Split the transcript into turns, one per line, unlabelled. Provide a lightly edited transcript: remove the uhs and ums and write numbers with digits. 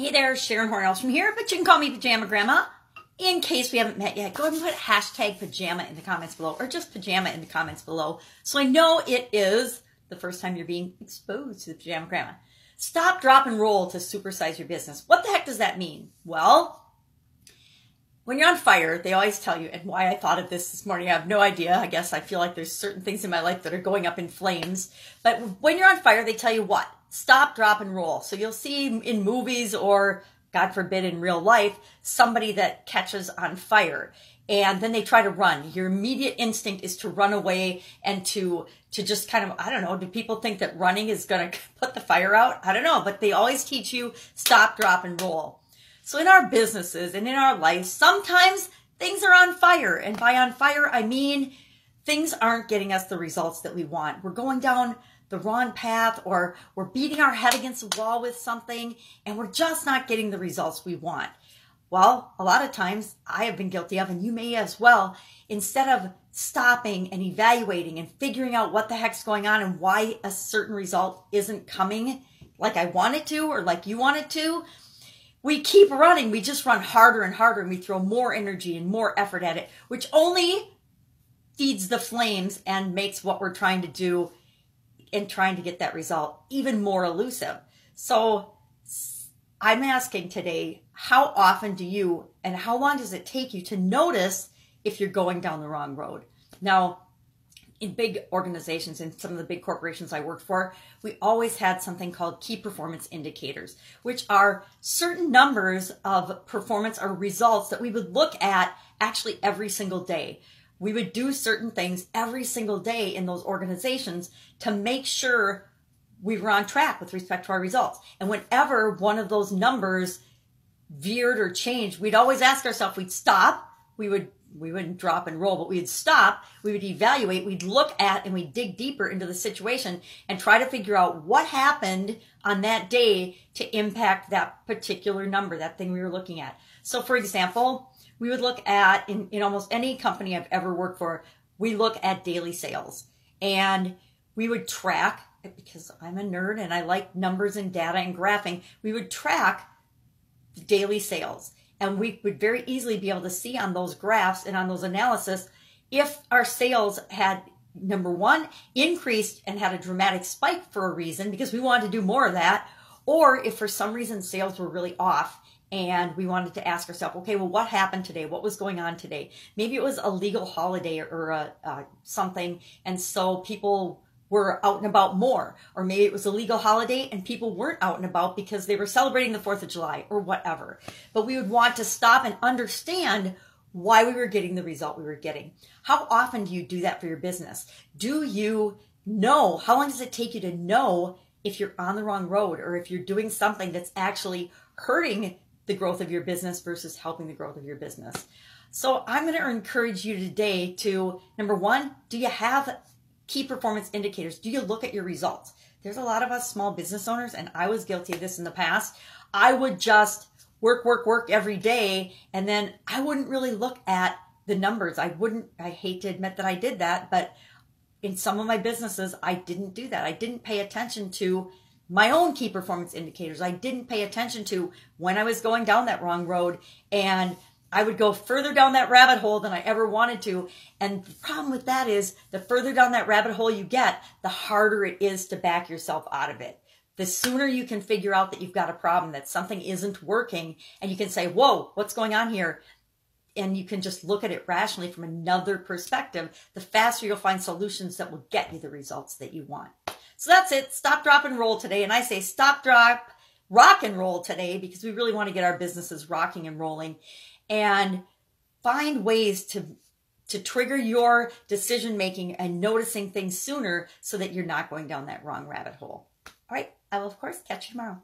Hey there, Sharon Horne-Ellstrom here, but you can call me Pajama Grandma. In case we haven't met yet, go ahead and put hashtag pajama in the comments below, or just pajama in the comments below, so I know it is the first time you're being exposed to the Pajama Grandma. Stop, drop, and roll to supersize your business. What the heck does that mean? Well, when you're on fire, they always tell you, and why I thought of this morning, I have no idea. I guess I feel like there's certain things in my life that are going up in flames. But when you're on fire, they tell you what? Stop, drop, and roll. So you'll see in movies or, God forbid, in real life, somebody that catches on fire. And then they try to run. Your immediate instinct is to run away and to just kind of, I don't know, do people think that running is going to put the fire out? I don't know, but they always teach you stop, drop, and roll. So in our businesses and in our life, sometimes things are on fire. And by on fire, I mean things aren't getting us the results that we want. We're going down the wrong path, or we're beating our head against the wall with something, and we're just not getting the results we want. Well, a lot of times I have been guilty of, and you may as well, instead of stopping and evaluating and figuring out what the heck's going on and why a certain result isn't coming like I want it to or like you want it to, we keep running. We just run harder and harder, and we throw more energy and more effort at it, which only feeds the flames and makes what we're trying to do and trying to get that result even more elusive. So I'm asking today, how often do you, and how long does it take you to notice if you're going down the wrong road? Now, in big organizations, in some of the big corporations I worked for, we always had something called key performance indicators, which are certain numbers of performance or results that we would look at actually every single day. We would do certain things every single day in those organizations to make sure we were on track with respect to our results. And whenever one of those numbers veered or changed, we'd always ask ourselves, we'd stop, we wouldn't drop and roll, but we'd stop, we would evaluate, we'd look at, and we'd dig deeper into the situation and try to figure out what happened on that day to impact that particular number, that thing we were looking at. So for example, we would look at, in almost any company I've ever worked for, we look at daily sales. And we would track, because I'm a nerd and I like numbers and data and graphing, we would track daily sales. And we would very easily be able to see on those graphs and on those analysis if our sales had, number one, increased and had a dramatic spike for a reason because we wanted to do more of that, or if for some reason sales were really off and we wanted to ask ourselves, okay, well, what happened today? What was going on today? Maybe it was a legal holiday or something, and so people were out and about more. Or maybe it was a legal holiday and people weren't out and about because they were celebrating the 4th of July or whatever. But we would want to stop and understand why we were getting the result we were getting. How often do you do that for your business? Do you know? How long does it take you to know if you're on the wrong road or if you're doing something that's actually hurting the growth of your business versus helping the growth of your business? So I'm going to encourage you today to, number one, do you have key performance indicators? Do you look at your results? There's a lot of us small business owners, and I was guilty of this in the past. I would just work every day, and then I wouldn't really look at the numbers. I hate to admit that I did that, but in some of my businesses, I didn't do that. I didn't pay attention to my own key performance indicators. I didn't pay attention to when I was going down that wrong road, and I would go further down that rabbit hole than I ever wanted to. And the problem with that is the further down that rabbit hole you get, the harder it is to back yourself out of it. The sooner you can figure out that you've got a problem, that something isn't working, and you can say, whoa, what's going on here? And you can just look at it rationally from another perspective, the faster you'll find solutions that will get you the results that you want. So that's it. Stop, drop, and roll today. And I say stop, drop, rock, and roll today because we really want to get our businesses rocking and rolling, and find ways to trigger your decision making and noticing things sooner so that you're not going down that wrong rabbit hole. All right. I will, of course, catch you tomorrow.